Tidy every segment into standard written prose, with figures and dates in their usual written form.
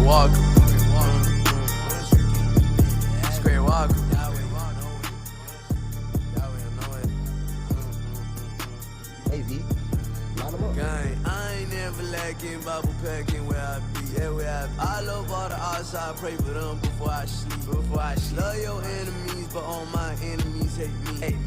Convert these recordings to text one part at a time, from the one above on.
walker. Straight walker. Hey V, line them up. Gang, I ain't never lacking, Bible packing where I be, yeah, where I be. I love all the odds, I pray for them before I sleep. Love your enemies, but all my enemies hate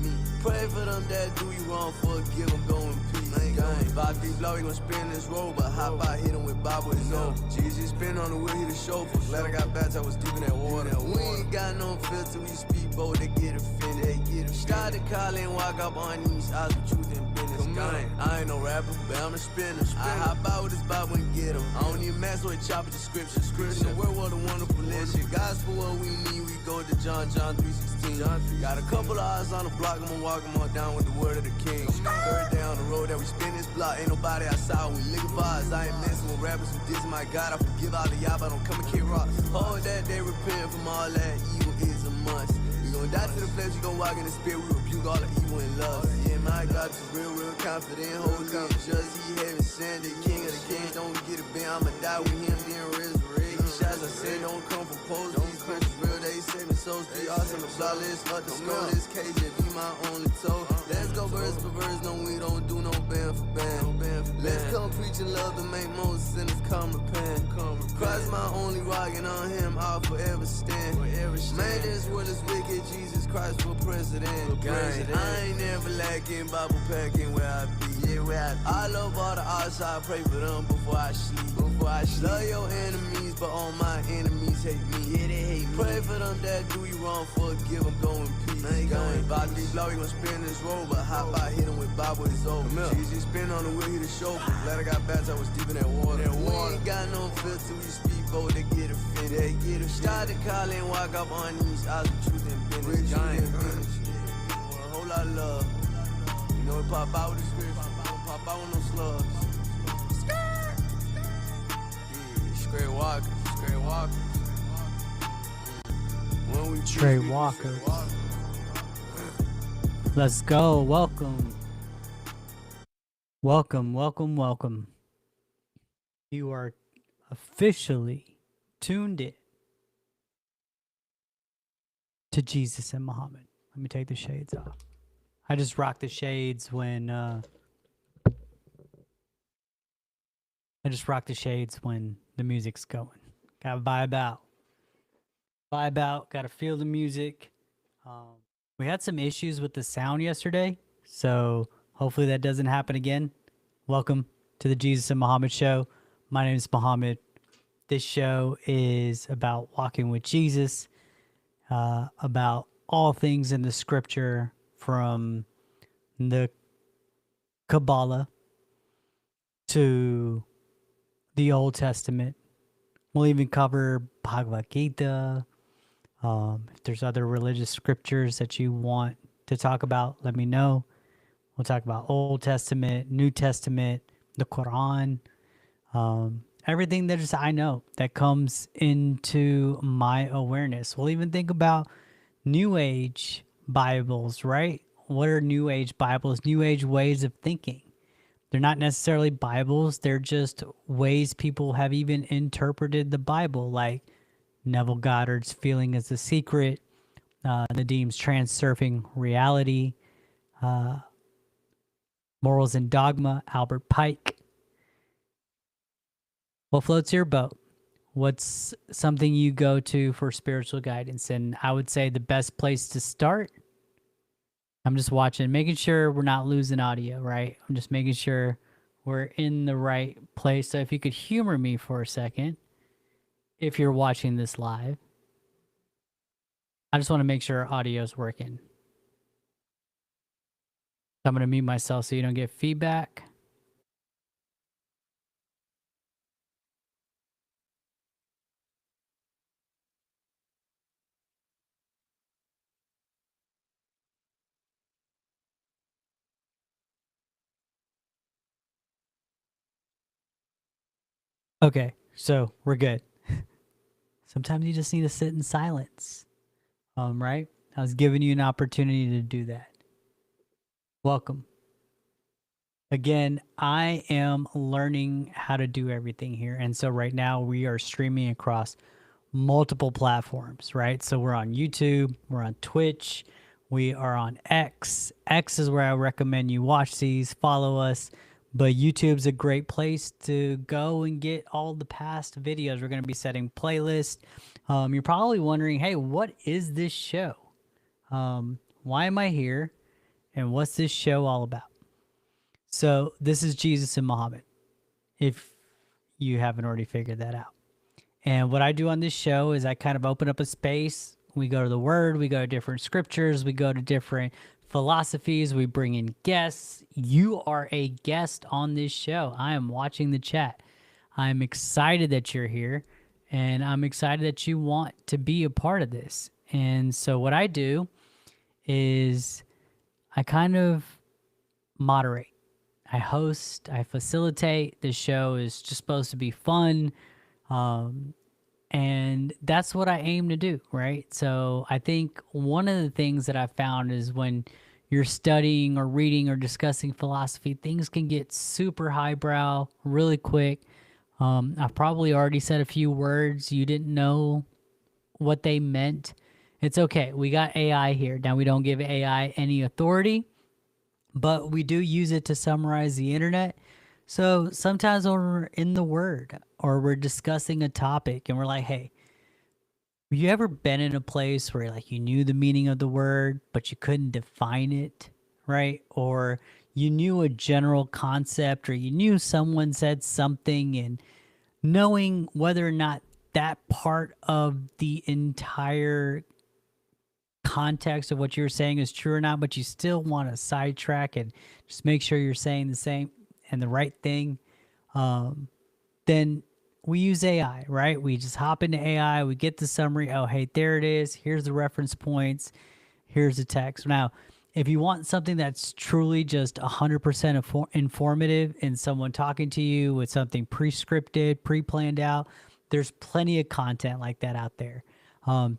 me. Pray for them that do you wrong, forgive them, go in peace. Gang, Bob D Blow, he gon' spin this road, but hop out, hit him with Bible and no. Jesus spin on the wheel, he the chauffeur. Glad I got baptized, I was deep in that water. We ain't got no filter, we speak bold, they get offended. Started calling, walk up on these eyes with truth and business. Gang, I ain't no rapper, but I'm a spinner. I hop out with this Bible and get him. I don't even mess with chopping the scripture. The world was a wonderful legend. Gospel what we need, we go to John 3:16. Got a couple of eyes on the block, I'ma walk them all down with the word of the king. Third down the road that we spin this block, ain't nobody outside, we lick vibes. I ain't messing with rappers who diss my God, I forgive all of y'all, but I don't come and kick rocks. Hold that, they repent from all that evil is a must. We gon' die to the flesh, we gon' walk in the spirit, we rebuke all the evil and lust. Yeah, my God is real confident, holy and just, he heaven sent, the king of the kings, don't get a bend, I'ma die with him, then resurrect. These shots I said don't come from post, these questions real, they saving souls, 3 odds on the block list, up the score, this cage, it be my only toe. Let's go verse for verse, no we don't do no band for band. Let's come preach and love to make most sinners come repent. Christ my only rock and on him I'll forever stand. Man, this world is wicked, Jesus Christ for president. I ain't never lacking, Bible packing where I be, yeah, where I be. I love all the odds, I pray for them before I sleep. Love your enemies, but all my enemies hate me. Yeah, they hate me. Pray for them that do you wrong, forgive them, go in peace. Gang, Bob D Blow, he gon' spin this road, but hop out, hit him with Bible, it's over. Jesus spin on the wheel, he the chauffeur. Glad I got baptized, I was deep in that water. We ain't got no filter, we speak bold, they get offended. Started calling, walk up on these eyes with truth and business. A whole lot of love. You know it pop out with the scripture, pop out with no slugs. Straight walkers. Straight walkers. Let's go. Welcome. You are officially tuned in to Jesus and Mohammed. Let me take the shades off. I just rock the shades when the music's going. Gotta vibe out. Gotta feel the music. We had some issues with the sound yesterday, so hopefully that doesn't happen again. Welcome to the Jesus and Mohammed show. My name is Mohammed. This show is about walking with Jesus, about all things in the scripture, from the Kabbalah to the Old Testament. We'll even cover Bhagavad Gita. If there's other religious scriptures that you want to talk about, let me know. We'll talk about Old Testament, New Testament, the Quran, everything that is I know that comes into my awareness. We'll even think about New Age Bibles, right? What are New Age Bibles? New Age ways of thinking. They're not necessarily Bibles. They're just ways people have even interpreted the Bible, like Neville Goddard's Feeling is the Secret, Nadim's Transurfing Reality, Morals and Dogma, Albert Pike. What floats your boat? What's something you go to for spiritual guidance? And I would say the best place to start, I'm just watching, making sure we're not losing audio, right? I'm just making sure we're in the right place. So if you could humor me for a second, if you're watching this live, I just want to make sure audio is working. I'm going to mute myself so you don't get feedback. Okay, so we're good. Sometimes you just need to sit in silence, right? I was giving you an opportunity to do that. Welcome. Again, I am learning how to do everything here. And so right now we are streaming across multiple platforms, right? So we're on YouTube, we're on Twitch, we are on X. X is where I recommend you watch these, follow us. But YouTube's a great place to go and get all the past videos. We're going to be setting playlists. You're probably wondering, hey, what is this show? Why am I here? And what's this show all about? So this is Jesus and Mohammed, if you haven't already figured that out. And what I do on this show is I kind of open up a space. We go to the Word, we go to different scriptures, we go to different philosophies, we bring in guests. You are a guest on this show. I am watching the chat. I'm excited that you're here, and I'm excited that you want to be a part of this. And so what I do is I kind of moderate. I host, I facilitate. The show is just supposed to be fun. And that's what I aim to do, right? So I think one of the things that I've found is when you're studying or reading or discussing philosophy, things can get super highbrow really quick. I've probably already said a few words you didn't know what they meant. It's okay. We got AI here. Now, we don't give AI any authority, but we do use it to summarize the internet. So sometimes when we're in the Word or we're discussing a topic and we're like, hey, have you ever been in a place where like you knew the meaning of the word, but you couldn't define it, right? Or you knew a general concept, or you knew someone said something, and knowing whether or not that part of the entire context of what you're saying is true or not, but you still want to sidetrack and just make sure you're saying the same and the right thing, then we use AI, right? We just hop into AI, we get the summary. Oh, hey, there it is. Here's the reference points. Here's the text. Now, if you want something that's truly just 100% informative and someone talking to you with something pre-scripted, pre-planned out, there's plenty of content like that out there.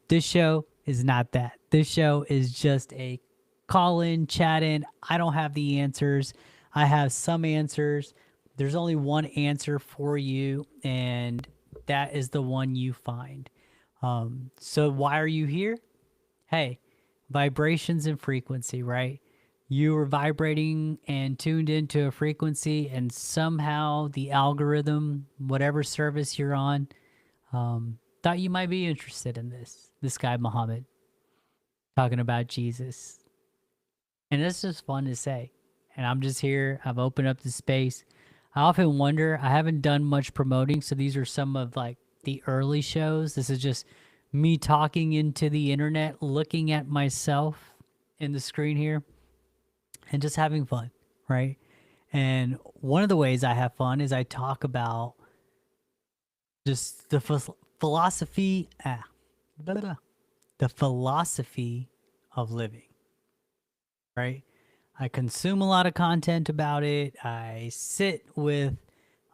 This show is not that. This show is just a call in, chat in. I don't have the answers. I have some answers. There's only one answer for you, and that is the one you find. So why are you here? Hey, vibrations and frequency, right? You were vibrating and tuned into a frequency, and somehow the algorithm, whatever service you're on, thought you might be interested in this. This guy, Mohammed, talking about Jesus. And it's just fun to say. And I'm just here. I've opened up the space. I often wonder, I haven't done much promoting, so these are some of like the early shows. This is just me talking into the internet, looking at myself in the screen here, and just having fun, right? And one of the ways I have fun is I talk about just the philosophy, the philosophy of living, right? I consume a lot of content about it. I sit with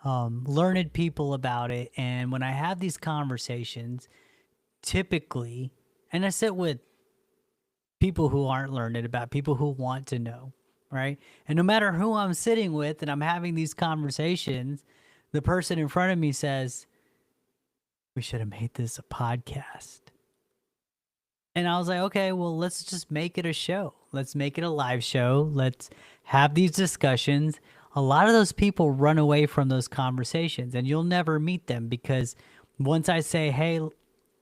learned people about it. And when I have these conversations, typically, and I sit with people who aren't learned about, people who want to know, right? And no matter who I'm sitting with and I'm having these conversations, the person in front of me says, we should have made this a podcast. And I was like, okay, well, let's just make it a show. Let's make it a live show. Let's have these discussions. A lot of those people run away from those conversations, and you'll never meet them because once I say, hey,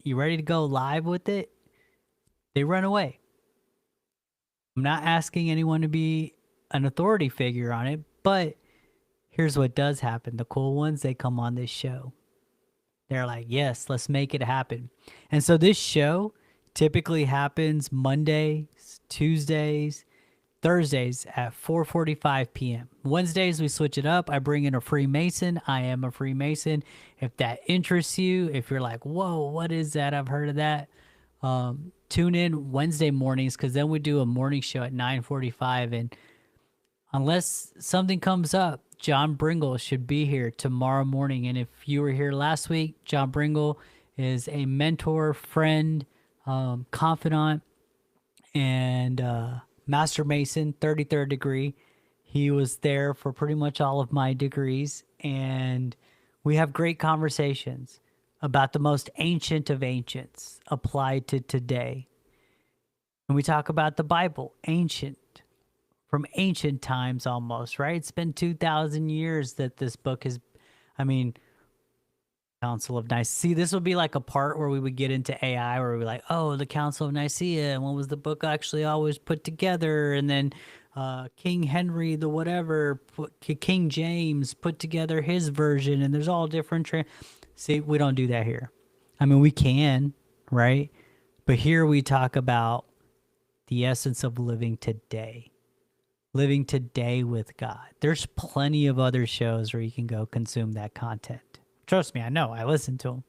you ready to go live with it? They run away. I'm not asking anyone to be an authority figure on it, but here's what does happen. The cool ones, they come on this show. They're like, yes, let's make it happen. And so this show typically happens Mondays, Tuesdays, Thursdays at 4:45 p.m. Wednesdays, we switch it up. I bring in a Freemason. I am a Freemason. If that interests you, if you're like, whoa, what is that? I've heard of that. Tune in Wednesday mornings because then we do a morning show at 9:45. And unless something comes up, John Bringle should be here tomorrow morning. And if you were here last week, John Bringle is a mentor, friend, confidant, and Master Mason, 33rd degree. He was there for pretty much all of my degrees, and we have great conversations about the most ancient of ancients applied to today. And we talk about the Bible, ancient, from ancient times almost, right? It's been 2,000 years that this book has, I mean, Council of Nicaea. See, this would be like a part where we would get into AI, where we'd be like, oh, the Council of Nicaea, and when was the book actually always put together? And then King Henry, the whatever, King James put together his version, and there's all different. See, we don't do that here. I mean, we can, right? But here we talk about the essence of living today with God. There's plenty of other shows where you can go consume that content. Trust me, I know. I listen to them.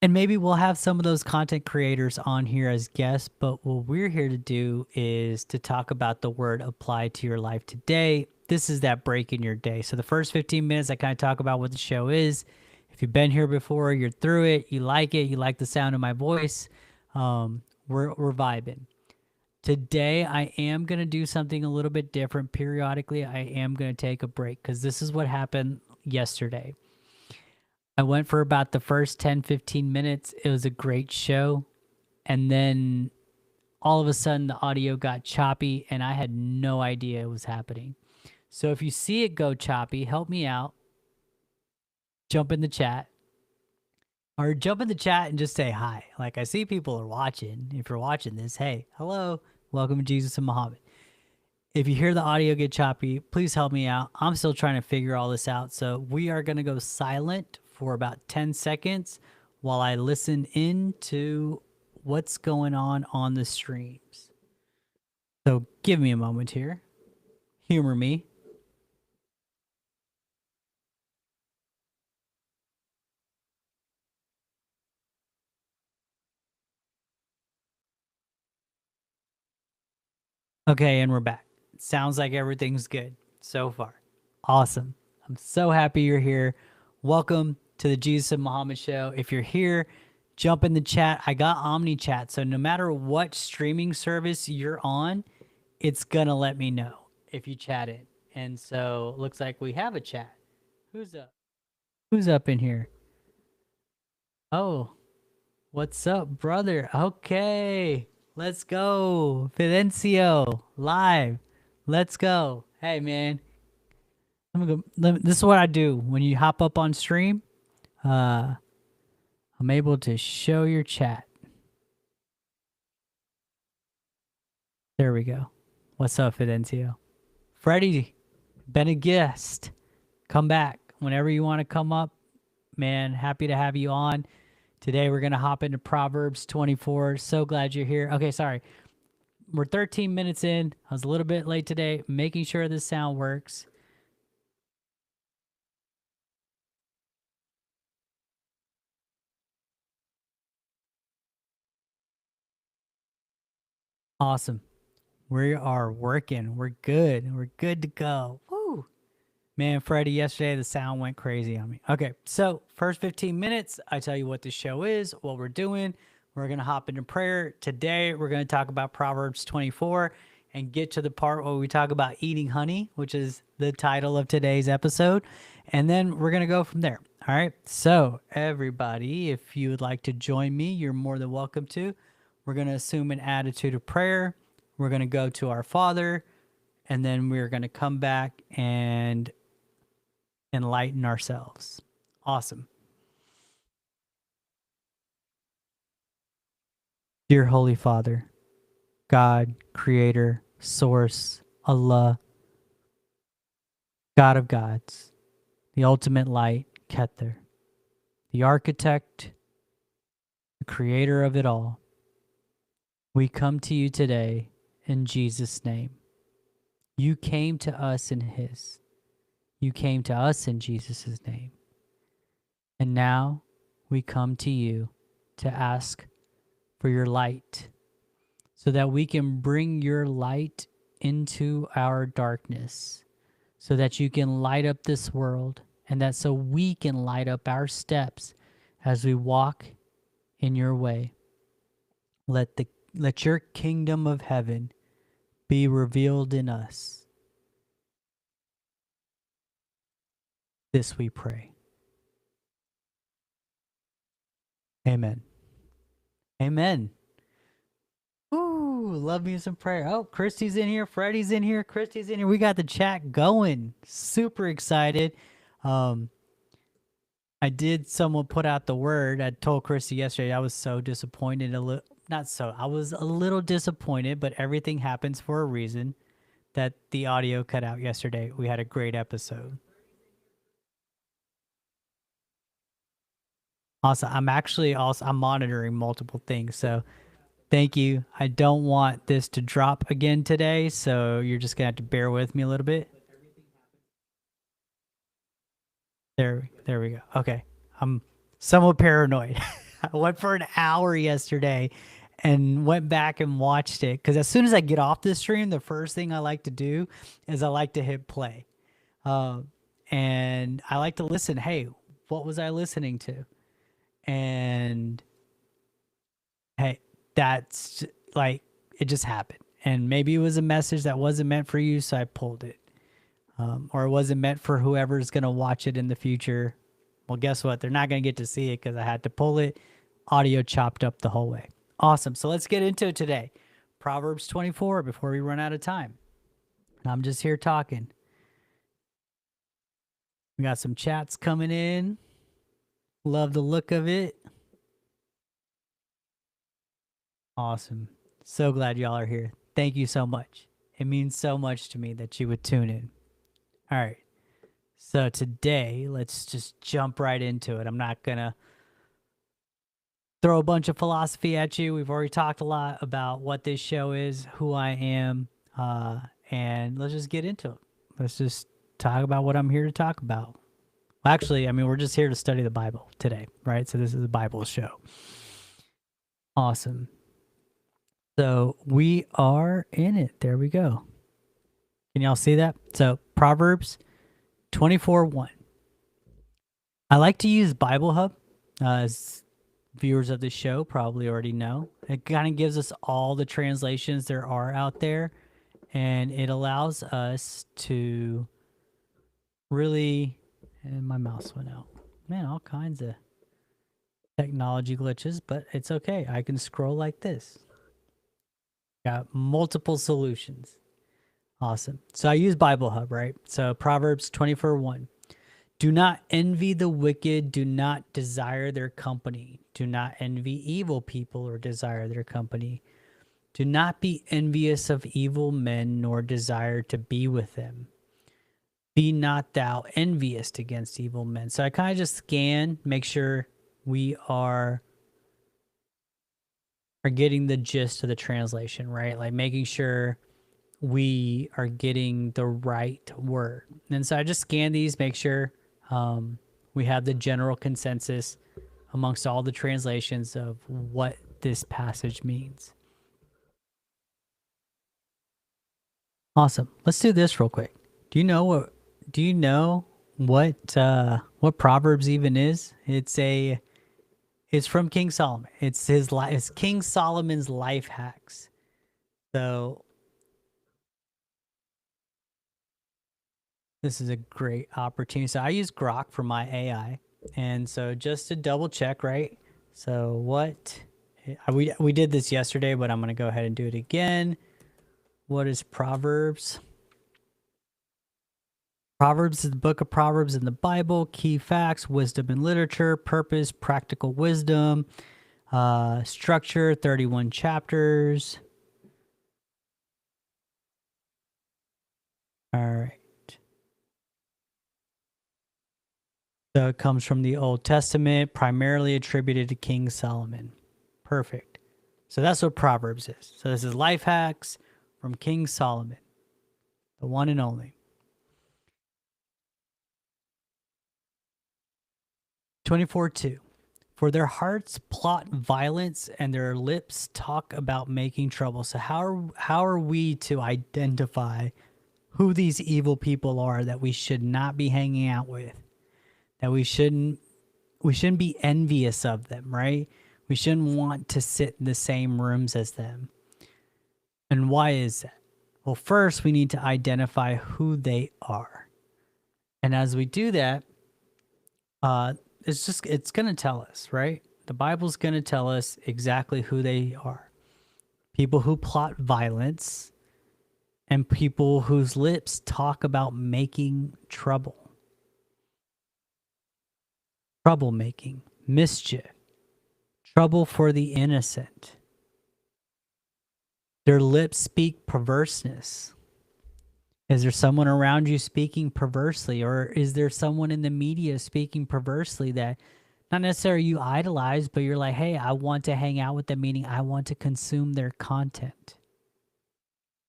And maybe we'll have some of those content creators on here as guests, but what we're here to do is to talk about the word applied to your life today. This is that break in your day. So the first 15 minutes, I kind of talk about what the show is. If you've been here before, you're through it, you like the sound of my voice, we're vibing. Today, I am going to do something a little bit different. Periodically, I am going to take a break because this is what happened yesterday. I went for about the first 10, 15 minutes. It was a great show. And then all of a sudden, the audio got choppy, and I had no idea it was happening. So if you see it go choppy, help me out. Jump in the chat. Or jump in the chat and just say hi. Like, I see people are watching. If you're watching this, hey, hello. Welcome to Jesus and Mohammed. If you hear the audio get choppy, please help me out. I'm still trying to figure all this out. So we are going to go silent for about 10 seconds while I listen in to what's going on the streams. So give me a moment here. Humor me. Okay, and we're back. Sounds like everything's good so far. Awesome. I'm so happy you're here. Welcome to the Jesus and Mohammed show. If you're here, jump in the chat. I got Omni Chat, so no matter what streaming service you're on, it's gonna let me know if you chat it. And so looks like we have a chat. Who's up? Who's up in here? Oh, what's up, brother? Okay. Let's go. Fidencio, live. Let's go. Hey, man. This is what I do. When you hop up on stream, I'm able to show your chat. There we go. What's up, Fidencio? Freddie, been a guest. Come back whenever you want to come up. Man, happy to have you on. Today we're going to hop into Proverbs 24. So glad you're here. Okay, sorry. We're 13 minutes in. I was a little bit late today, making sure this sound works. Awesome. We are working. We're good. We're good to go. Woo. Man, Freddie, yesterday the sound went crazy on me. Okay, so first 15 minutes, I tell you what the show is, what we're doing. We're going to hop into prayer. Today, we're going to talk about Proverbs 24 and get to the part where we talk about eating honey, which is the title of today's episode. And then we're going to go from there. All right. So everybody, if you would like to join me, you're more than welcome to. We're going to assume an attitude of prayer. We're going to go to our Father, and then we're going to come back and enlighten ourselves. Awesome. Dear Holy Father, God, Creator, Source, Allah, God of gods, the ultimate light, Kether, the architect, the creator of it all, we come to you today in Jesus' name. You came to us in His. You came to us in Jesus' name. And now we come to you to ask for your light so that we can bring your light into our darkness, so that you can light up this world, and that so we can light up our steps as we walk in your way. Let your kingdom of heaven be revealed in us. This we pray. Amen. Amen. Ooh, love me some prayer. Oh, Christy's in here. Freddie's in here. Christy's in here. We got the chat going. Super excited. I did someone put out the word. I told Christy yesterday I was so disappointed. I was a little disappointed, but everything happens for a reason. That the audio cut out yesterday. We had a great episode. Also, I'm monitoring multiple things. So thank you. I don't want this to drop again today. So you're just going to have to bear with me a little bit. There we go. Okay. I'm somewhat paranoid. I went for an hour yesterday and went back and watched it. Because as soon as I get off the stream, the first thing I like to do is I like to hit play. And I like to listen. Hey, what was I listening to? And hey, that's like, it just happened. And maybe it was a message that wasn't meant for you, so I pulled it. Or it wasn't meant for whoever's going to watch it in the future. Well, guess what? They're not going to get to see it because I had to pull it. Audio chopped up the whole way. Awesome. So let's get into it today. Proverbs 24 before we run out of time. And I'm just here talking. We got some chats coming in. Love the look of it. Awesome. So glad y'all are here. Thank you so much. It means so much to me that you would tune in. All right. So today, let's just jump right into it. I'm not going to throw a bunch of philosophy at you. We've already talked a lot about what this show is, who I am, and let's just get into it. Let's just talk about what I'm here to talk about. Well, actually, I mean, we're just here to study the Bible today, right? So this is a Bible show. Awesome. So we are in it. There we go. Can y'all see that? So Proverbs 24:1. I like to use Bible Hub, as viewers of the show probably already know. It kind of gives us all the translations there are out there, and it allows us to really, and my mouse went out. Man, all kinds of technology glitches, but it's okay. I can scroll like this. Got multiple solutions. Awesome. So I use Bible Hub, right? So Proverbs 24:1. Do not envy the wicked. Do not desire their company. Do not envy evil people or desire their company. Do not be envious of evil men, nor desire to be with them. Be not thou envious against evil men. So I kind of just scan, make sure we are getting the gist of the translation, right? Like making sure we are getting the right word. And so I just scan these, make sure we have the general consensus amongst all the translations of what this passage means. Awesome. Let's do this real quick. Do you know what Proverbs even is? It's from King Solomon. It's King Solomon's life hacks. So this is a great opportunity. So I use Grok for my AI. And so just to double check, right? So we did this yesterday, but I'm going to go ahead and do it again. What is Proverbs? Proverbs is the book of Proverbs in the Bible. Key facts, wisdom and literature, purpose, practical wisdom, structure, 31 chapters. All right. So it comes from the Old Testament, primarily attributed to King Solomon. Perfect. So that's what Proverbs is. So this is life hacks from King Solomon, the one and only. 24:2. For their hearts plot violence and their lips talk about making trouble. So how are we to identify who these evil people are that we should not be hanging out with? That we shouldn't be envious of them, right? We shouldn't want to sit in the same rooms as them. And why is that? Well, first we need to identify who they are. And as we do that, It's going to tell us, right? The Bible's going to tell us exactly who they are. People who plot violence and people whose lips talk about making trouble. Troublemaking, mischief, trouble for the innocent. Their lips speak perverseness. Is there someone around you speaking perversely, or is there someone in the media speaking perversely that not necessarily you idolize, but you're like, hey, I want to hang out with them, meaning I want to consume their content,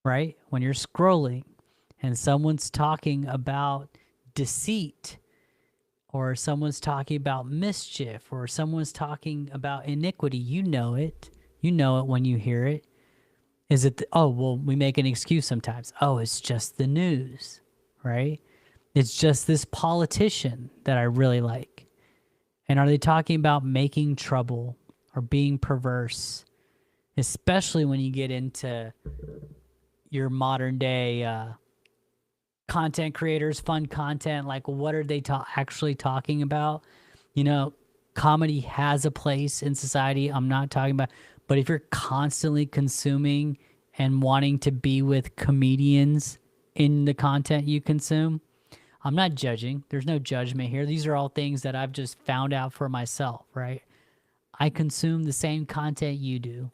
right? When you're scrolling and someone's talking about deceit, or someone's talking about mischief, or someone's talking about iniquity, you know it. You know it when you hear it. Is it, oh, well, we make an excuse sometimes. Oh, it's just the news, right? It's just this politician that I really like. And are they talking about making trouble or being perverse? Especially when you get into your modern day content creators, fun content. Like, what are they actually talking about? You know, comedy has a place in society. I'm not talking about, but if you're constantly consuming and wanting to be with comedians in the content you consume, I'm not judging. There's no judgment here. These are all things that I've just found out for myself, right? I consume the same content you do,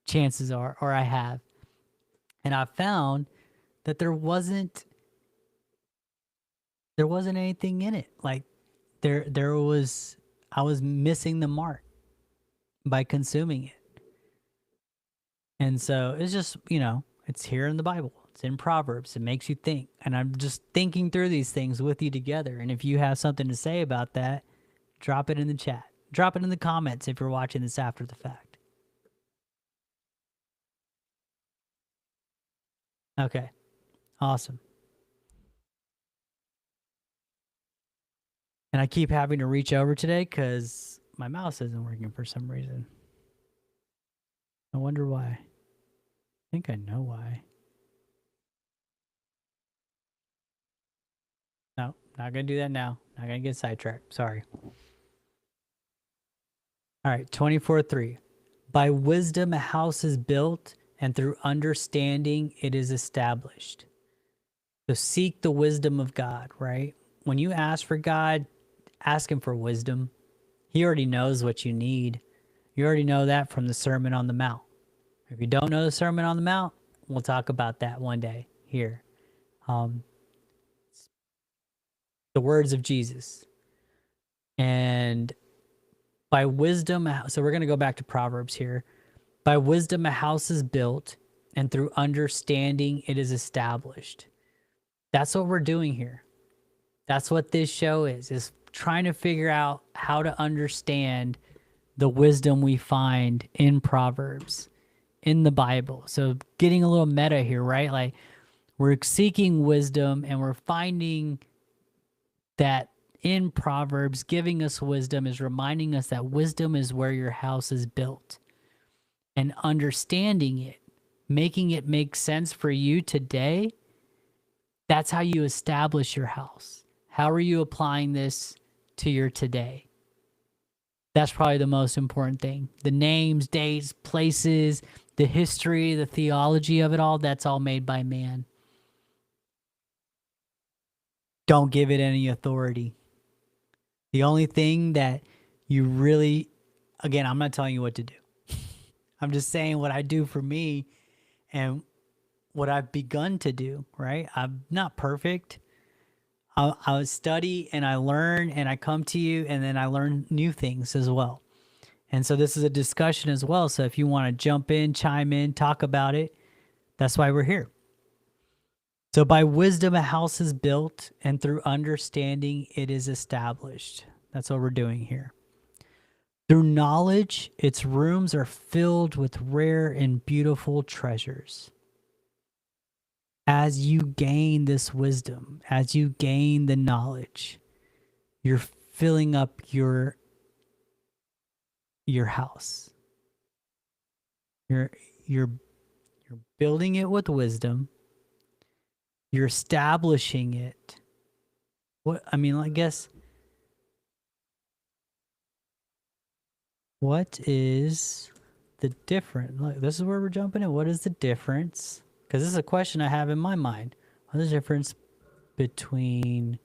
chances are, or I have. And I found that there wasn't anything in it. Like there was, I was missing the mark by consuming it. And so it's just, you know, it's here in the Bible. It's in Proverbs. It makes you think. And I'm just thinking through these things with you together. And if you have something to say about that, drop it in the chat. Drop it in the comments if you're watching this after the fact. Okay. Awesome. And I keep having to reach over today because my mouse isn't working for some reason. I wonder why. I think I know why. No, not going to do that now. Not going to get sidetracked. Sorry. All right, 24:3. By wisdom a house is built, and through understanding it is established. So seek the wisdom of God, right? When you ask for God, ask him for wisdom. He already knows what you need. You already know that from the Sermon on the Mount. If you don't know the Sermon on the Mount, we'll talk about that one day here. The words of Jesus. And by wisdom, so we're going to go back to Proverbs here. By wisdom a house is built, and through understanding it is established. That's what we're doing here. That's what this show is trying to figure out how to understand the wisdom we find in Proverbs, in the Bible. So getting a little meta here, right? Like, we're seeking wisdom and we're finding that in Proverbs, giving us wisdom is reminding us that wisdom is where your house is built. And understanding it, making it make sense for you today, that's how you establish your house. How are you applying this to your today? That's probably the most important thing. The names, dates, places, the history, the theology of it all, that's all made by man. Don't give it any authority. The only thing that you really, again, I'm not telling you what to do. I'm just saying what I do for me and what I've begun to do, right? I'm not perfect. I study and I learn and I come to you and then I learn new things as well. And so this is a discussion as well. So if you want to jump in, chime in, talk about it, that's why we're here. So by wisdom a house is built, and through understanding it is established. That's what we're doing here. Through knowledge, its rooms are filled with rare and beautiful treasures. As you gain this wisdom, as you gain the knowledge, you're filling up your house. You're building it with wisdom. You're establishing it. I guess What is the difference? Look, this is where we're jumping in. What is the difference? Because this is a question I have in my mind. What is the difference between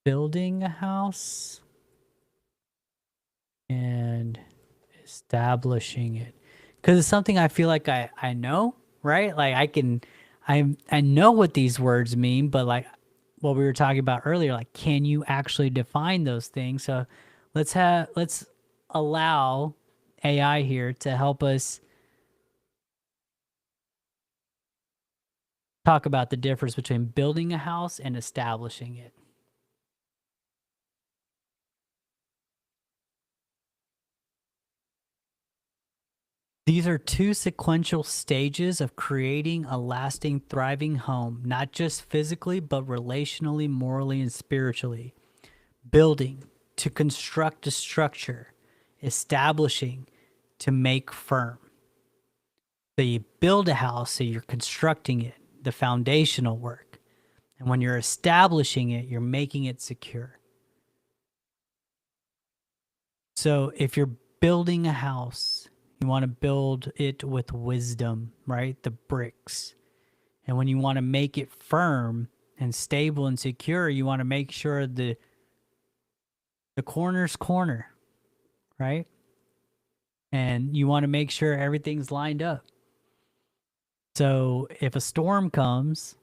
building a house and establishing it? Because it's something I feel like I know, right? Like I know what these words mean, but like what we were talking about earlier, like can you actually define those things? So let's allow AI here to help us talk about the difference between building a house and establishing it. These are two sequential stages of creating a lasting, thriving home, not just physically, but relationally, morally, and spiritually. Building, to construct a structure. Establishing, to make firm. So you build a house, so you're constructing it, the foundational work. And when you're establishing it, you're making it secure. So if you're building a house, you want to build it with wisdom, right? The bricks. And when you want to make it firm and stable and secure, you want to make sure the corner's corner, right? And you want to make sure everything's lined up. So if a storm comes,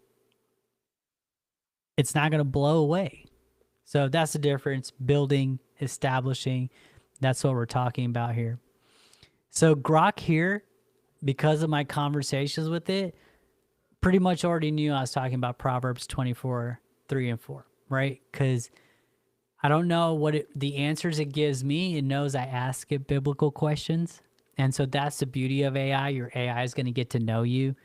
it's not going to blow away. So that's the difference. Building, establishing. That's what we're talking about here. So Grok here, because of my conversations with it, pretty much already knew I was talking about Proverbs 24, 3 and 4, right? Because I don't know what the answers it gives me. It knows I ask it biblical questions. And so that's the beauty of AI. Your AI is going to get to know you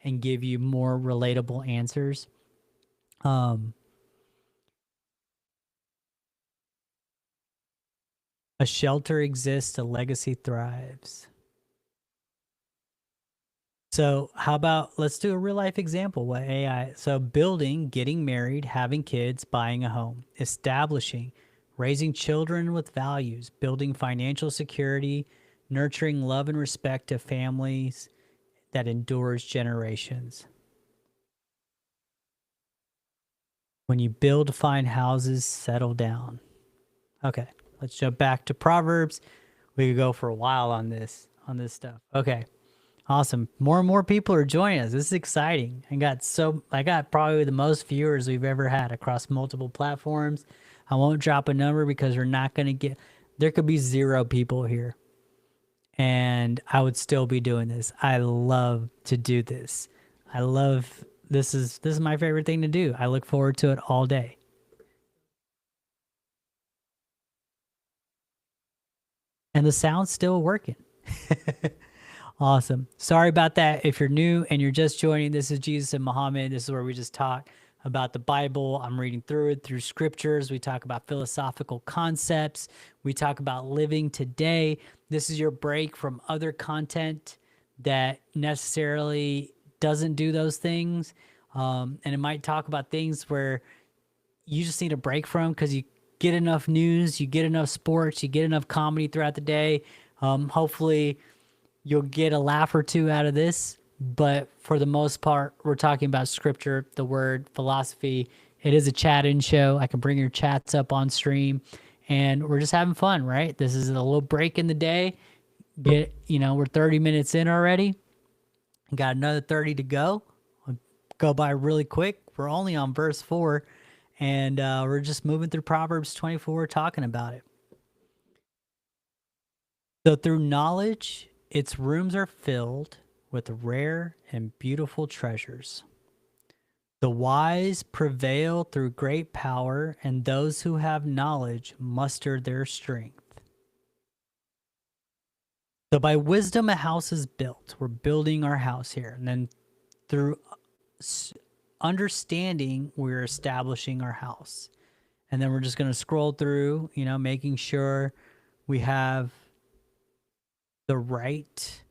and give you more relatable answers. A shelter exists, a legacy thrives. So how about, let's do a real life example. What AI, so building, getting married, having kids, buying a home, establishing, raising children with values, building financial security, nurturing love and respect to families that endures generations. When you build fine houses, settle down. Okay, let's jump back to Proverbs. We could go for a while on this stuff. Okay. Awesome. More and more people are joining us. This is exciting. I got probably the most viewers we've ever had across multiple platforms. I won't drop a number because we're not going to get, there could be 0 people here and I would still be doing this. I love to do this. This is my favorite thing to do. I look forward to it all day. And the sound's still working. Awesome. Sorry about that. If you're new and you're just joining, this is Jesus and Mohammed. This is where we just talk about the Bible. I'm reading through it through scriptures. We talk about philosophical concepts. We talk about living today. This is your break from other content that necessarily doesn't do those things. And it might talk about things where you just need a break from because you get enough news, you get enough sports, you get enough comedy throughout the day. Hopefully you'll get a laugh or two out of this, but for the most part, we're talking about scripture, the word, philosophy. It is a chat-in show. I can bring your chats up on stream, and we're just having fun, right? This is a little break in the day. We're 30 minutes in already. Got another 30 to go. We'll go by really quick. We're only on verse 4, and we're just moving through Proverbs 24, talking about it. So through knowledge, its rooms are filled with rare and beautiful treasures. The wise prevail through great power, and those who have knowledge muster their strength. So by wisdom, a house is built. We're building our house here. And then through understanding, we're establishing our house. And then we're just going to scroll through, making sure we have the right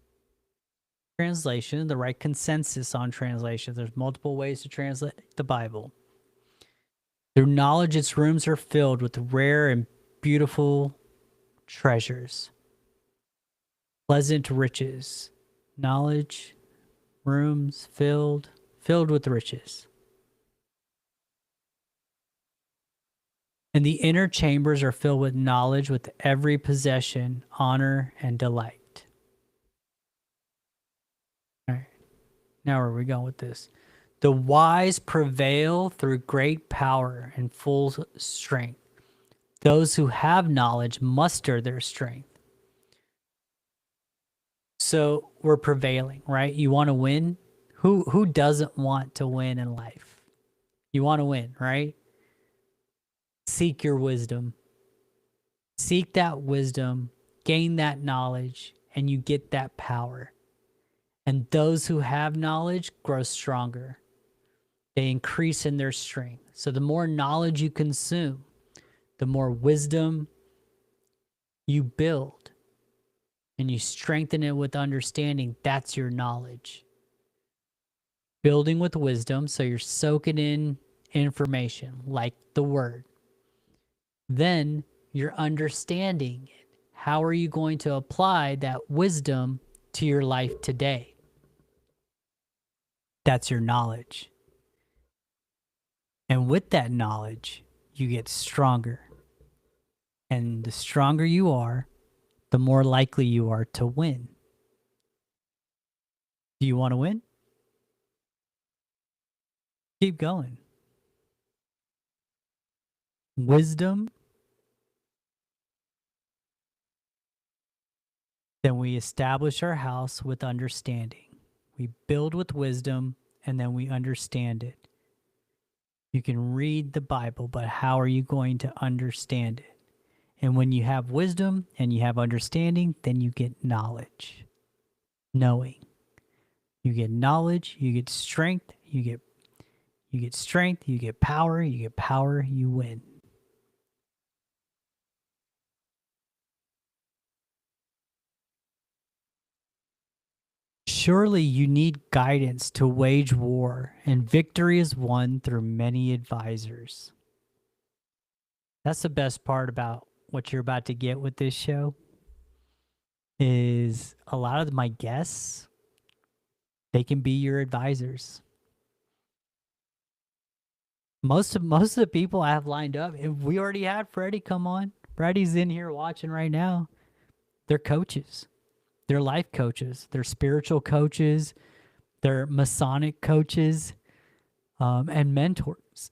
translation, the right consensus on translation. There's multiple ways to translate the Bible. Through knowledge, its rooms are filled with rare and beautiful treasures, pleasant riches, knowledge, rooms filled with riches. And the inner chambers are filled with knowledge, with every possession, honor, and delight. All right. Now where are we going with this? The wise prevail through great power and full strength. Those who have knowledge muster their strength. So we're prevailing, right? You want to win? Who doesn't want to win in life? You want to win, right? Seek your wisdom. Seek that wisdom, gain that knowledge, and you get that power. And those who have knowledge grow stronger. They increase in their strength. So the more knowledge you consume, the more wisdom you build, and you strengthen it with understanding. That's your knowledge. Building with wisdom, so you're soaking in information like the word. Then you're understanding it. How are you going to apply that wisdom to your life today? That's your knowledge. And with that knowledge, you get stronger. And the stronger you are, the more likely you are to win. Do you want to win? Keep going. Wisdom. Then we establish our house with understanding. We build with wisdom, and then we understand it. You can read the Bible, but how are you going to understand it? And when you have wisdom and you have understanding, then you get knowledge. Knowing. You get knowledge, you get strength, you get strength, you get power, you win. Surely you need guidance to wage war, and victory is won through many advisors. That's the best part about what you're about to get with this show, is a lot of my guests, they can be your advisors. Most of the people I have lined up, and we already had Freddie come on. Freddie's in here watching right now. They're coaches. They're life coaches. They're spiritual coaches. They're Masonic coaches, and mentors.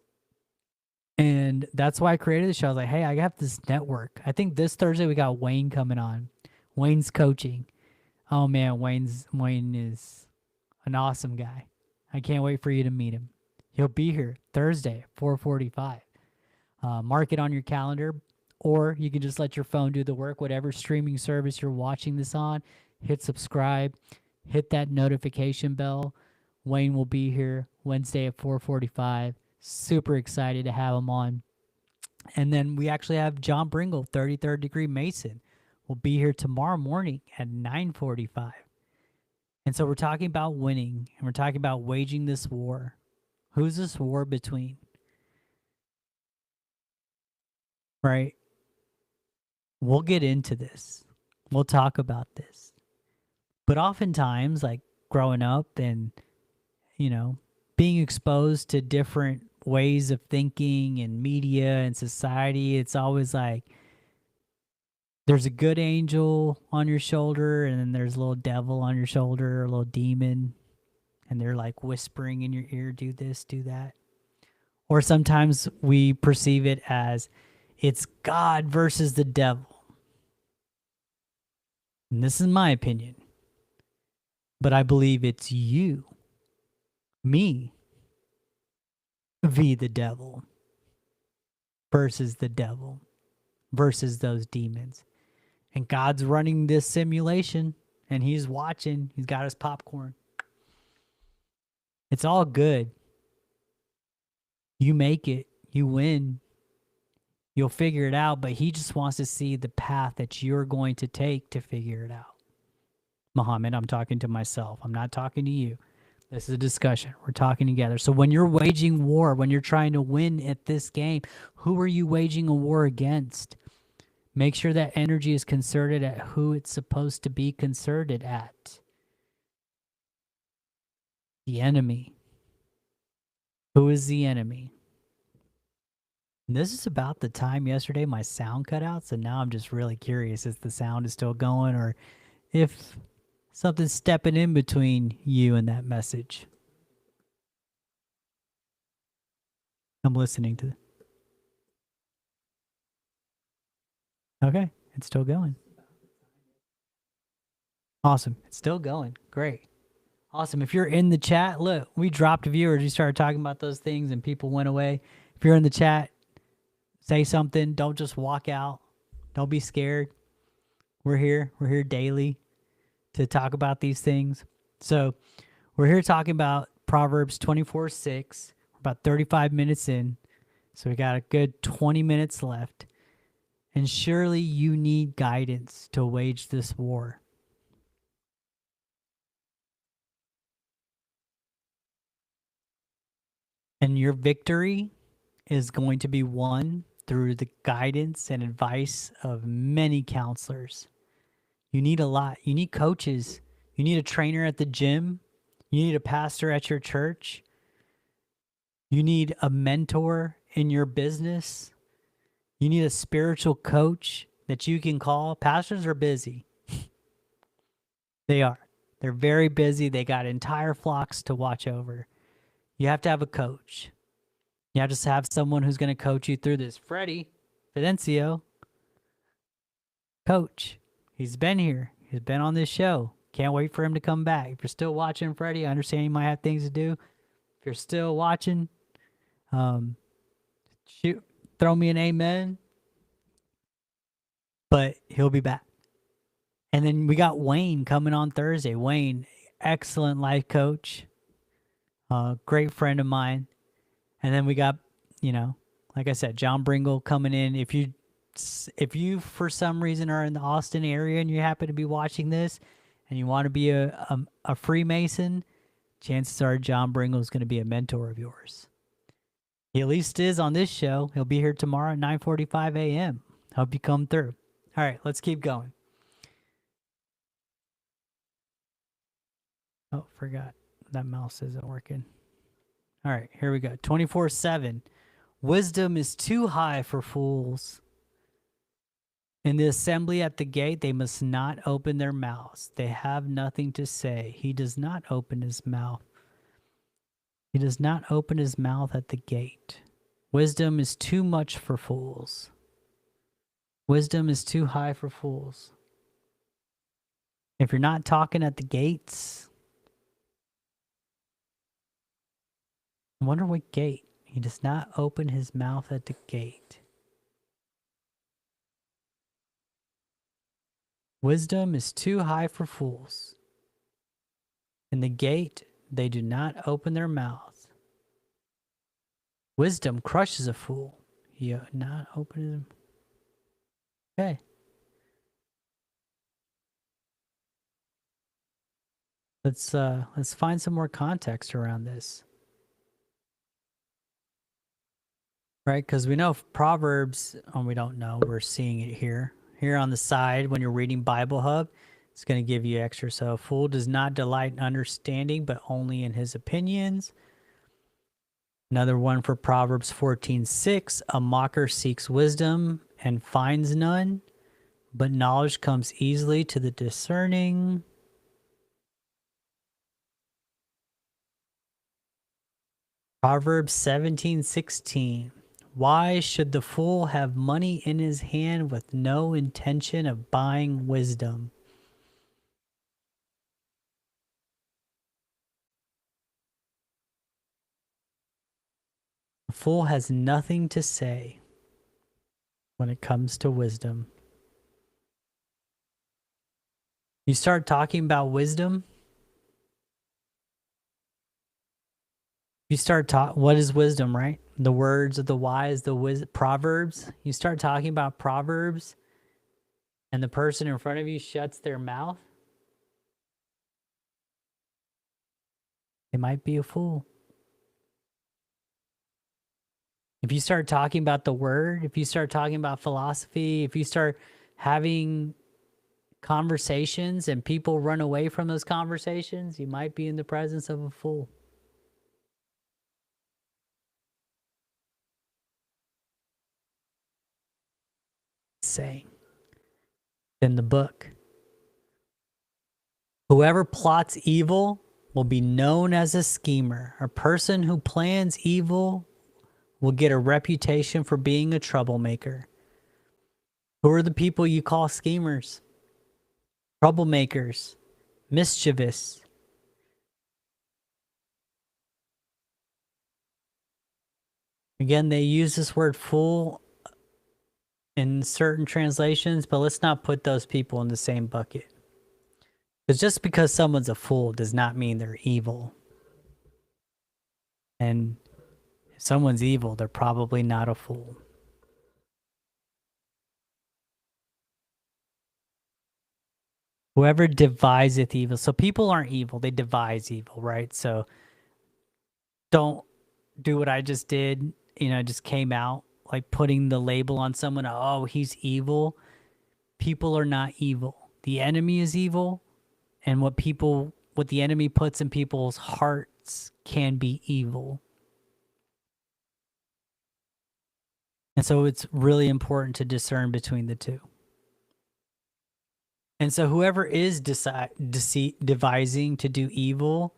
And that's why I created the show. I was like, hey, I got this network. I think this Thursday we got Wayne coming on. Wayne's coaching. Oh man, Wayne is an awesome guy. I can't wait for you to meet him. He'll be here Thursday at 4:45. Mark it on your calendar, or you can just let your phone do the work. Whatever streaming service you're watching this on, hit subscribe, hit that notification bell. Wayne will be here Wednesday at 4:45. Super excited to have him on. And then we actually have John Bringle, 33rd degree Mason, will be here tomorrow morning at 9:45. And so we're talking about winning, and we're talking about waging this war. Who's this war between? Right? We'll get into this. We'll talk about this. But oftentimes, like growing up and, being exposed to different ways of thinking and media and society, it's always like there's a good angel on your shoulder, and then there's a little devil on your shoulder, a little demon, and they're like whispering in your ear, do this, do that. Or sometimes we perceive it as it's God versus the devil. And this is my opinion. But I believe it's you, me, v. the devil, versus the devil, versus those demons. And God's running this simulation, and he's watching. He's got his popcorn. It's all good. You make it. You win. You'll figure it out, but he just wants to see the path that you're going to take to figure it out. Mohammed, I'm talking to myself. I'm not talking to you. This is a discussion. We're talking together. So when you're waging war, when you're trying to win at this game, who are you waging a war against? Make sure that energy is concerted at who it's supposed to be concerted at. The enemy. Who is the enemy? And this is about the time yesterday my sound cut out, so now I'm just really curious if the sound is still going or if something's stepping in between you and that message. I'm listening to it. Okay, it's still going. Awesome. It's still going. Great. Awesome. If you're in the chat, look, we dropped viewers. We started talking about those things and people went away. If you're in the chat, say something. Don't just walk out. Don't be scared. We're here. We're here daily to talk about these things. So we're here talking about Proverbs 24:6. We're about 35 minutes in. So we got a good 20 minutes left. And surely you need guidance to wage this war. And your victory is going to be won through the guidance and advice of many counselors. You need a lot. You need coaches. You need a trainer at the gym. You need a pastor at your church. You need a mentor in your business. You need a spiritual coach that you can call. Pastors are busy. They are. They're very busy. They got entire flocks to watch over. You have to have a coach. You have to have someone who's going to coach you through this. Freddie Fidencio, coach. He's been here. He's been on this show. Can't wait for him to come back. If you're still watching, Freddie, I understand you might have things to do. If you're still watching, shoot, throw me an amen. But he'll be back. And then we got Wayne coming on Thursday. Wayne, excellent life coach. Great friend of mine. And then we got, like I said, John Bringle coming in. If you for some reason are in the Austin area and you happen to be watching this and you want to be a Freemason, chances are John Bringle is going to be a mentor of yours. He at least is on this show. He'll be here tomorrow at 9:45 a.m. Hope you come through. All right, let's keep going. Oh, forgot. That mouse isn't working. All right, here we go. 24/7. Wisdom is too high for fools. In the assembly at the gate, they must not open their mouths. They have nothing to say. He does not open his mouth. He does not open his mouth at the gate. Wisdom is too much for fools. Wisdom is too high for fools. If you're not talking at the gates, I wonder what gate. He does not open his mouth at the gate. Wisdom is too high for fools. In the gate, they do not open their mouth. Wisdom crushes a fool. He not open his. Okay. Let's find some more context around this. Right? Because we know Proverbs, we don't know, we're seeing it here. Here on the side, when you're reading Bible Hub, it's going to give you extra. So, a fool does not delight in understanding, but only in his opinions. Another one for Proverbs 14:6, a mocker seeks wisdom and finds none, but knowledge comes easily to the discerning. Proverbs 17:16. Why should the fool have money in his hand with no intention of buying wisdom? A fool has nothing to say when it comes to wisdom. You start talking about wisdom, you start what is wisdom, right? The words of the wise, Proverbs. You start talking about Proverbs and the person in front of you shuts their mouth, they might be a fool. If you start talking about the word, if you start talking about philosophy, if you start having conversations and people run away from those conversations, you might be in the presence of a fool. Saying in the book, whoever plots evil will be known as a schemer. A person who plans evil will get a reputation for being a troublemaker. Who are the people you call schemers? Troublemakers, mischievous. Again, they use this word fool in certain translations, but let's not put those people in the same bucket. Because just because someone's a fool does not mean they're evil. And if someone's evil, they're probably not a fool. Whoever deviseth evil. So people aren't evil, they devise evil, right? So don't do what I just did. Just came out like putting the label on someone. Oh, he's evil. People are not evil. The enemy is evil. And what the enemy puts in people's hearts can be evil. And so it's really important to discern between the two. And so whoever is devising to do evil,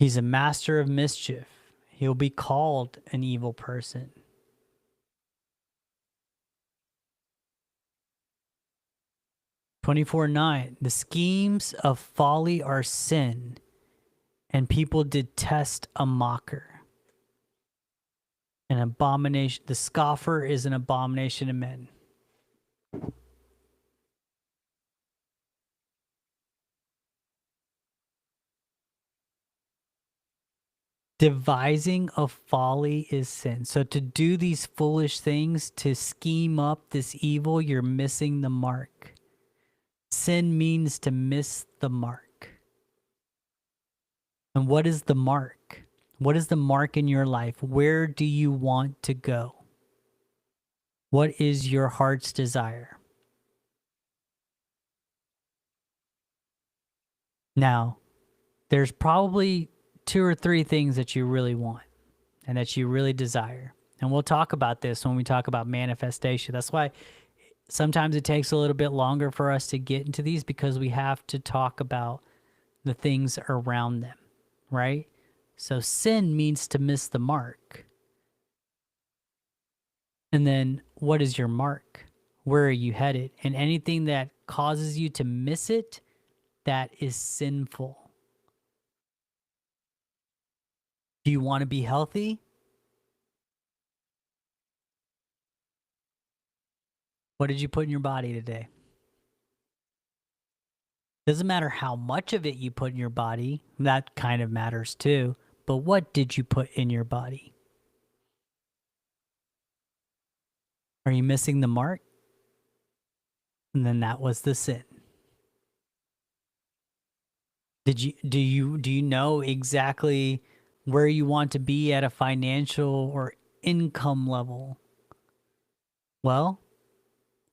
he's a master of mischief. He'll be called an evil person. (24:9) The schemes of folly are sin, and people detest a mocker. An abomination. The scoffer is an abomination to men. Devising of folly is sin. So to do these foolish things, to scheme up this evil, you're missing the mark. Sin means to miss the mark. And what is the mark? What is the mark in your life? Where do you want to go? What is your heart's desire? Now, there's probably 2 or 3 things that you really want and that you really desire. And we'll talk about this when we talk about manifestation. That's why sometimes it takes a little bit longer for us to get into these, because we have to talk about the things around them, right? So sin means to miss the mark. And then what is your mark? Where are you headed? And anything that causes you to miss it, that is sinful. Do you want to be healthy? What did you put in your body today? Doesn't matter how much of it you put in your body. That kind of matters too. But what did you put in your body? Are you missing the mark? And then that was the sin. Do you know exactly where you want to be at a financial or income level? Well,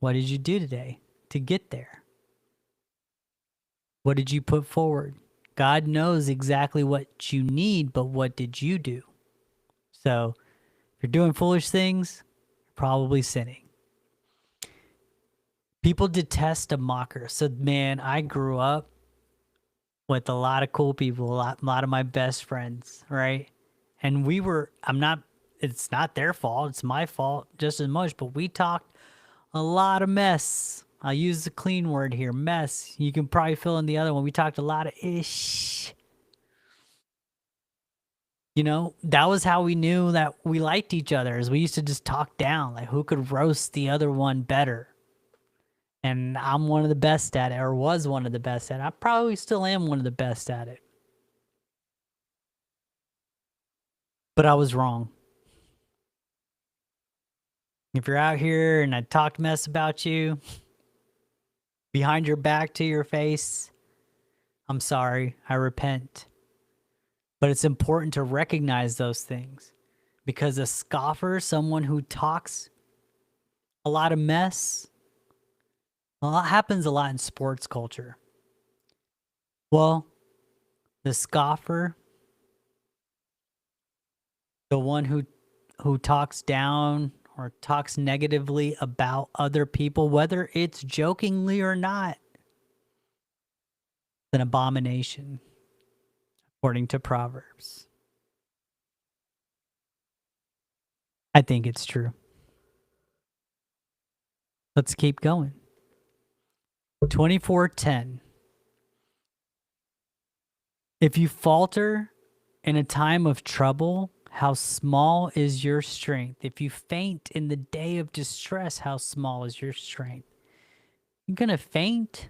what did you do today to get there? What did you put forward? God knows exactly what you need, but what did you do? So if you're doing foolish things, you're probably sinning. People detest a mocker. So, man, I grew up with a lot of cool people, a lot of my best friends, right? And it's not their fault, it's my fault just as much, but we talked a lot of mess. I'll use the clean word here, mess. You can probably fill in the other one. We talked a lot of ish. That was how we knew that we liked each other, is we used to just talk down, like who could roast the other one better. And I'm one of the best at it, or was one of the best at it. I probably still am one of the best at it. But I was wrong. If you're out here and I talked mess about you behind your back to your face, I'm sorry. I repent. But it's important to recognize those things, Because a scoffer, someone who talks a lot of mess, well, that happens a lot in sports culture. Well, the scoffer, the one who talks down or talks negatively about other people, whether it's jokingly or not, it's an abomination, according to Proverbs. I think it's true. Let's keep going. 24:10. If you falter in a time of trouble, how small is your strength? If you faint in the day of distress, how small is your strength? You're going to faint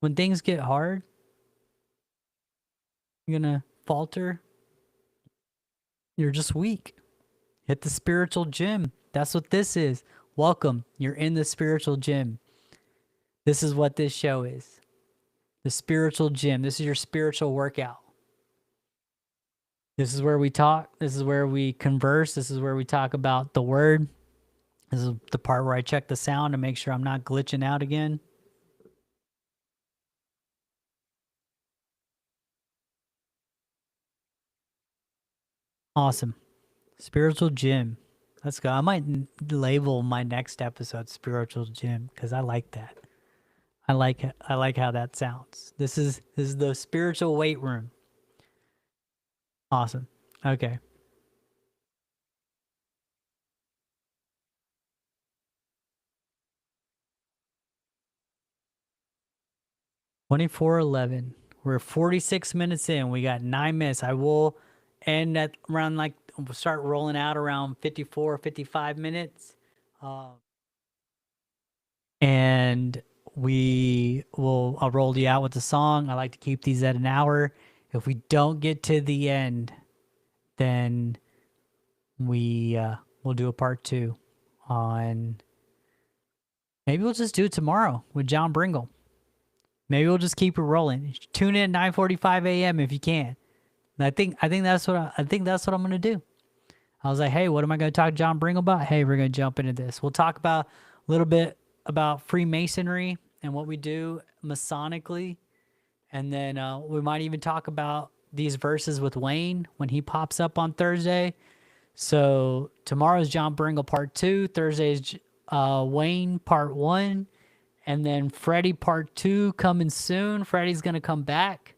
when things get hard? You're going to falter? You're just weak. Hit the spiritual gym. That's what this is. Welcome. You're in the spiritual gym. This is what this show is. The spiritual gym. This is your spiritual workout. This is where we talk. This is where we converse. This is where we talk about the word. This is the part where I check the sound to make sure I'm not glitching out again. Awesome. Spiritual gym. Let's go. I might label my next episode Spiritual Gym because I like that. I like how that sounds. This is the spiritual weight room. Awesome. Okay. (24:11). We're 46 minutes in. We got 9 minutes. I will end at around we'll start rolling out around 54, 55 minutes. And I'll roll you out with the song. I like to keep these at an hour. If we don't get to the end, then we'll do a part 2 on, maybe we'll just do it tomorrow with John Bringle. Maybe we'll just keep it rolling. Tune in 9:45 a.m. if you can. And I think that's what I'm gonna do. I was like, hey, what am I gonna talk to John Bringle about? Hey, we're gonna jump into this. We'll talk about a little bit about Freemasonry and what we do Masonically, and then we might even talk about these verses with Wayne when he pops up on Thursday. So tomorrow's John Bringle part 2. Thursday's Wayne part 1. And then Freddie part 2 coming soon. Freddie's going to come back.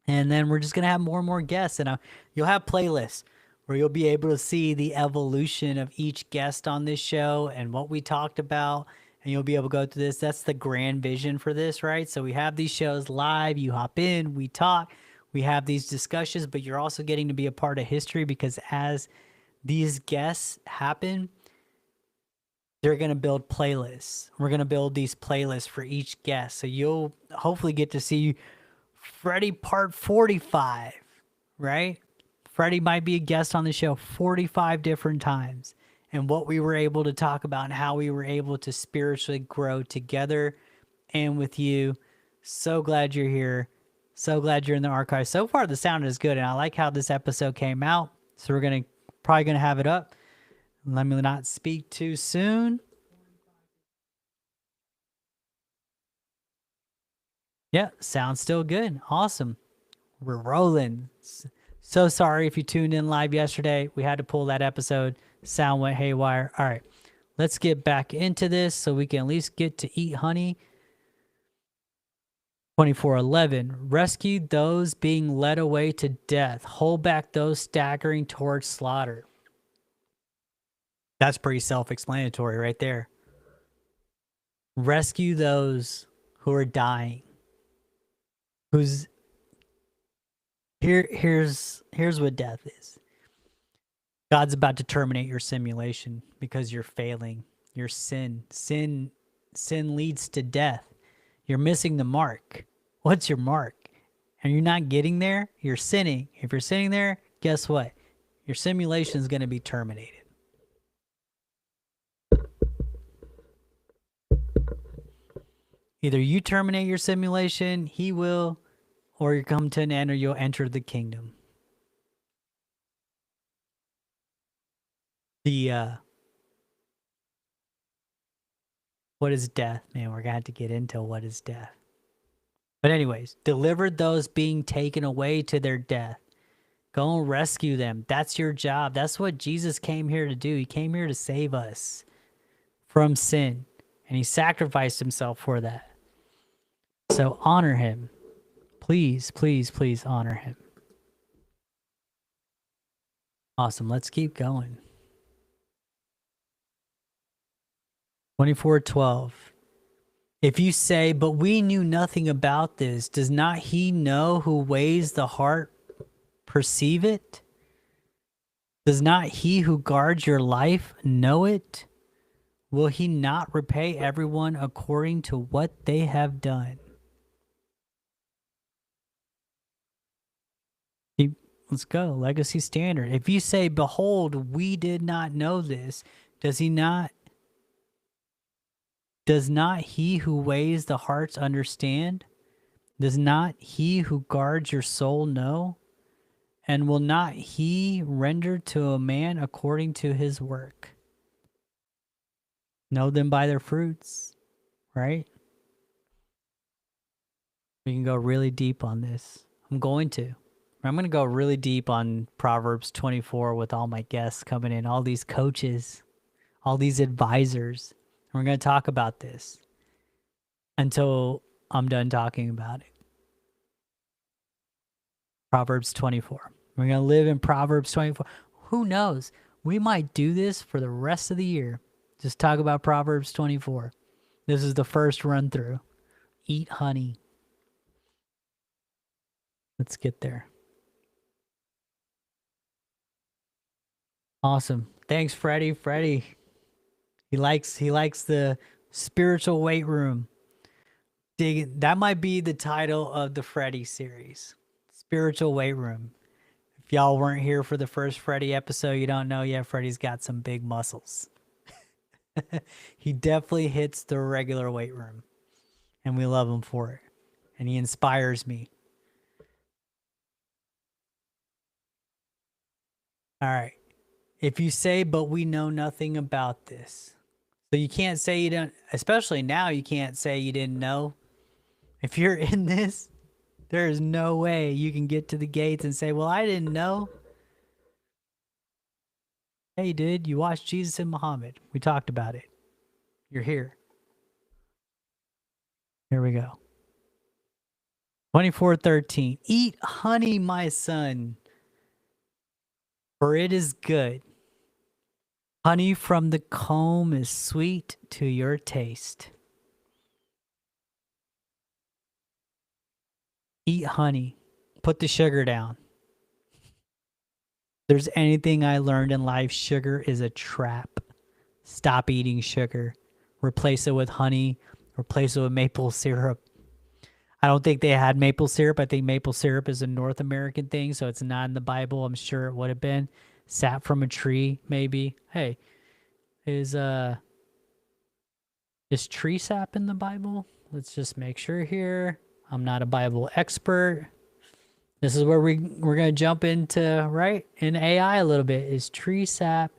And then we're just going to have more and more guests. And you'll have playlists where you'll be able to see the evolution of each guest on this show and what we talked about. And you'll be able to go through this. That's the grand vision for this, right? So we have these shows live. You hop in, we talk, we have these discussions, but you're also getting to be a part of history because as these guests happen, they're going to build playlists. We're going to build these playlists for each guest. So you'll hopefully get to see Freddie part 45, right? Freddie might be a guest on the show 45 different times. And what we were able to talk about and how we were able to spiritually grow together and with you. So glad you're here. So glad you're in the archive. So far, the sound is good. And I like how this episode came out. So we're probably going to have it up. Let me not speak too soon. Yeah, sounds still good. Awesome. We're rolling. So sorry if you tuned in live yesterday. We had to pull that episode. Sound went haywire. All right, let's get back into this so we can at least get to eat honey. 24:11. Rescue those being led away to death. Hold back those staggering towards slaughter. That's pretty self-explanatory right there. Rescue those who are dying. Here's what death is. God's about to terminate your simulation because you're failing. Your sin leads to death. You're missing the mark. What's your mark? And you're not getting there, you're sinning. If you're sitting there, guess what? Your simulation is going to be terminated. Either you terminate your simulation, he will, or you come to an end, or you'll enter the kingdom. The what is death? Man, we're gonna have to get into what is death. But anyways, delivered those being taken away to their death. Go and rescue them. That's your job. That's what Jesus came here to do. He came here to save us from sin, and he sacrificed himself for that. So honor him. Please, please, please honor him. Awesome. Let's keep going. 24:12. If you say, but we knew nothing about this, does not he know who weighs the heart perceive it? Does not he who guards your life know it? Will he not repay everyone according to what they have done? Let's go. Legacy standard. If you say, behold, we did not know this, does not he who weighs the hearts understand? Does not he who guards your soul know? And will not he render to a man according to his work? Know them by their fruits, right? We can go really deep on this. I'm going to go really deep on Proverbs 24 with all my guests coming in, all these coaches, all these advisors. We're going to talk about this until I'm done talking about it. Proverbs 24. We're going to live in Proverbs 24. Who knows? We might do this for the rest of the year. Just talk about Proverbs 24. This is the first run through. Eat honey. Let's get there. Awesome. Thanks, Freddie. Freddie. He likes the spiritual weight room. That might be the title of the Freddie series. Spiritual weight room. If y'all weren't here for the first Freddie episode, you don't know yet, Freddie's got some big muscles. He definitely hits the regular weight room. And we love him for it. And he inspires me. All right. If you say, but we know nothing about this. So you can't say you don't, especially now you can't say you didn't know. If you're in this, there is no way you can get to the gates and say, well, I didn't know. Hey, dude, you watched Jesus and Mohammed. We talked about it. You're here. Here we go. 24:13. Eat honey, my son, for it is good. Honey from the comb is sweet to your taste. Eat honey. Put the sugar down. If there's anything I learned in life, sugar is a trap. Stop eating sugar. Replace it with honey. Replace it with maple syrup. I don't think they had maple syrup. I think maple syrup is a North American thing, so it's not in the Bible. I'm sure it would have been. Sap from a tree, maybe. Hey, is tree sap in the Bible? Let's just make sure here. I'm not a Bible expert. This is where we're going to jump into, right, in AI a little bit. Is tree sap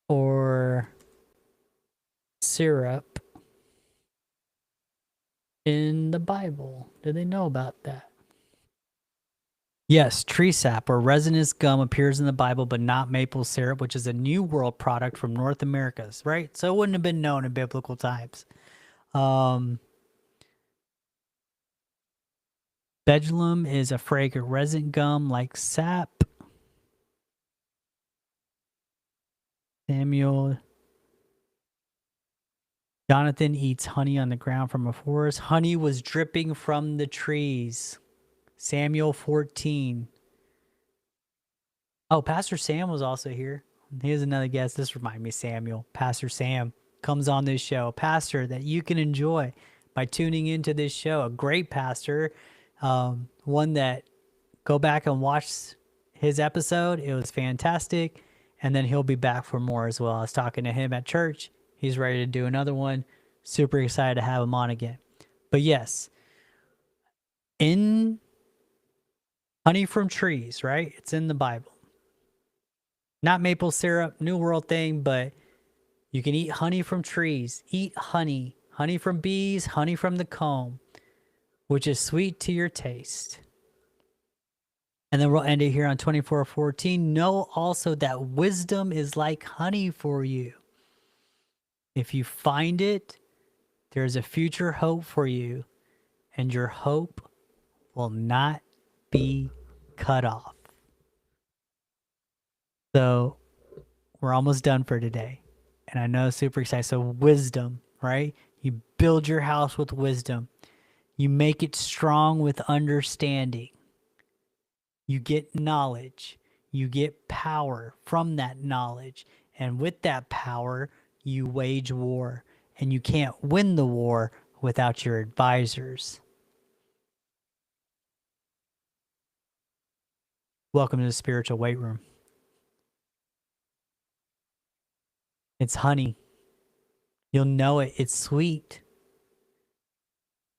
or syrup in the Bible? Do they know about that? Yes, tree sap or resinous gum appears in the Bible, but not maple syrup, which is a New World product from North America, right? So it wouldn't have been known in biblical times. Bedulum is a fragrant resin gum like sap. Jonathan eats honey on the ground from a forest. Honey was dripping from the trees. Samuel 14. Oh, Pastor Sam was also here. Here's another guest. This reminds me of Samuel. Pastor Sam comes on this show. Pastor that you can enjoy by tuning into this show. A great pastor. One that go back and watch his episode. It was fantastic. And then he'll be back for more as well. I was talking to him at church. He's ready to do another one. Super excited to have him on again. But yes, in honey from trees, right? It's in the Bible. Not maple syrup, New World thing, but you can eat honey from trees. Eat honey. Honey from bees, honey from the comb, which is sweet to your taste. And then we'll end it here on 24:14. Know also that wisdom is like honey for you. If you find it, there's a future hope for you, and your hope will not be cut off. So we're almost done for today. And I know, super excited. So wisdom, right? You build your house with wisdom. You make it strong with understanding. You get knowledge. You get power from that knowledge. And with that power, you wage war. And you can't win the war without your advisors. Welcome to the spiritual weight room. It's honey. You'll know it. It's sweet.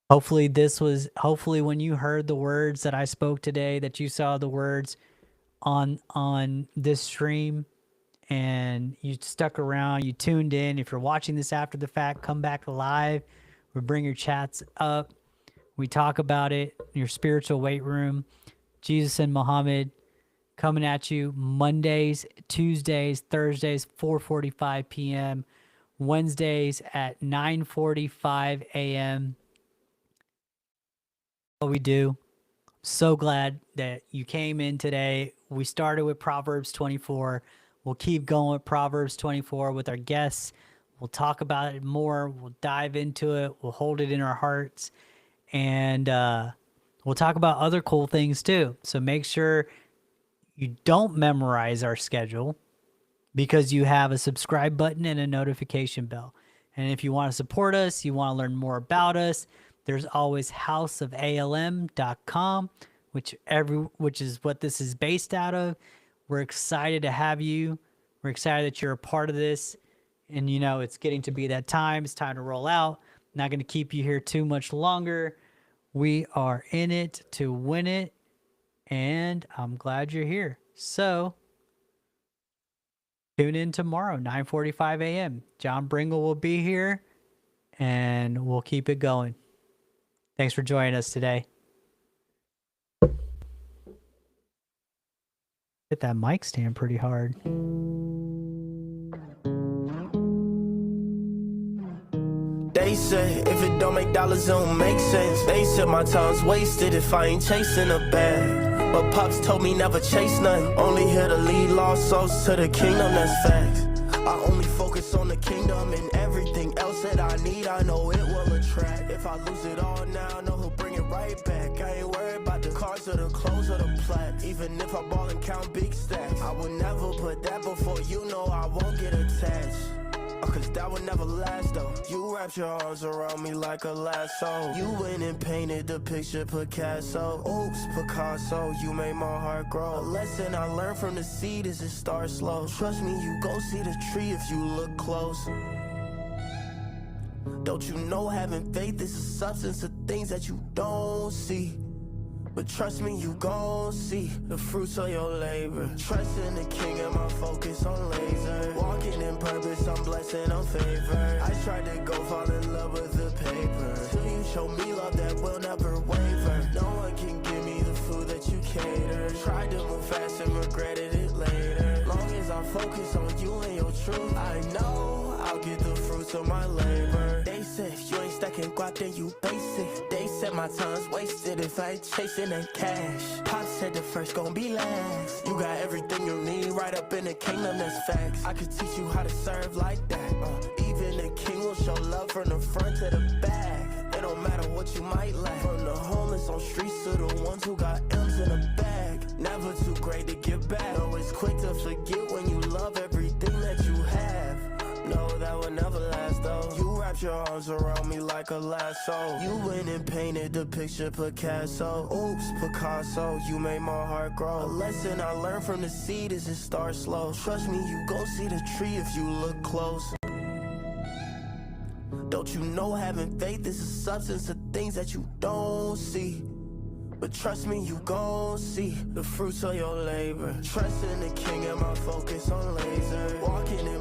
Hopefully when you heard the words that I spoke today, that you saw the words on this stream and you stuck around, you tuned in. If you're watching this after the fact, come back live. We bring your chats up. We talk about it in your spiritual weight room. Jesus and Mohammed coming at you Mondays, Tuesdays, Thursdays, 4:45 p.m., Wednesdays at 9:45 a.m. What we do. So glad that you came in today. We started with Proverbs 24. We'll keep going with Proverbs 24 with our guests. We'll talk about it more. We'll dive into it. We'll hold it in our hearts. And we'll talk about other cool things too. So make sure you don't memorize our schedule, because you have a subscribe button and a notification bell. And if you want to support us, you want to learn more about us, there's always houseofalm.com, which is what this is based out of. We're excited to have you. We're excited that you're a part of this. And you know, it's getting to be that time. It's time to roll out. Not going to keep you here too much longer. We are in it to win it. And I'm glad you're here. So tune in tomorrow, 9:45 a.m. John Bringle will be here, and we'll keep it going. Thanks for joining us today. Hit that mic stand pretty hard. They said if it don't make dollars, it don't make sense. They said my time's wasted if I ain't chasing a bag. But Pops told me never chase nothing. Only here to lead lost souls to the kingdom, that's facts. I only focus on the kingdom, and everything else that I need, I know it will attract. If I lose it all now, I know he'll bring it right back. I ain't worried about the cars or the clothes or the plaque. Even if I ball and count big stacks, I would never put that before, you know I won't get attached. Cause that would never last though. You wrapped your arms around me like a lasso. You went and painted the picture Picasso. Oops, Picasso, you made my heart grow. A lesson I learned from the seed is it starts slow. Trust me, you go see the tree if you look close. Don't you know having faith is a substance of things that you don't see? But trust me, you gon' see the fruits of your labor. Trust in the king and my focus on laser. Walking in purpose, I'm blessed and I'm favored. I tried to go fall in love with the paper, till you show me love that will never waver. No one can give me the food that you cater. Tried to move fast and regretted it later. Long as I focus on you and your truth, I know I'll get the fruits of my labor. They said if you ain't stacking guap, then you basic. They said my time's wasted if I ain't chasing that cash. Pop said the first gon' be last. You got everything you need right up in the kingdom, that's facts. I could teach you how to serve like that. Even the king will show love from the front to the back. It don't matter what you might lack. From the homeless on streets to the ones who got M's in a bag. Never too great to give back. Always quick to forget when you love everything that you have. No, that would never last though. You wrapped your arms around me like a lasso. You went and painted the picture Picasso. Oops, Picasso, you made my heart grow. A lesson I learned from the seed is it starts slow. Trust me, you go see the tree if you look close. Don't you know having faith is a substance of things that you don't see? But trust me, you gon' see the fruits of your labor. Trust in the king and my focus on laser. Walking in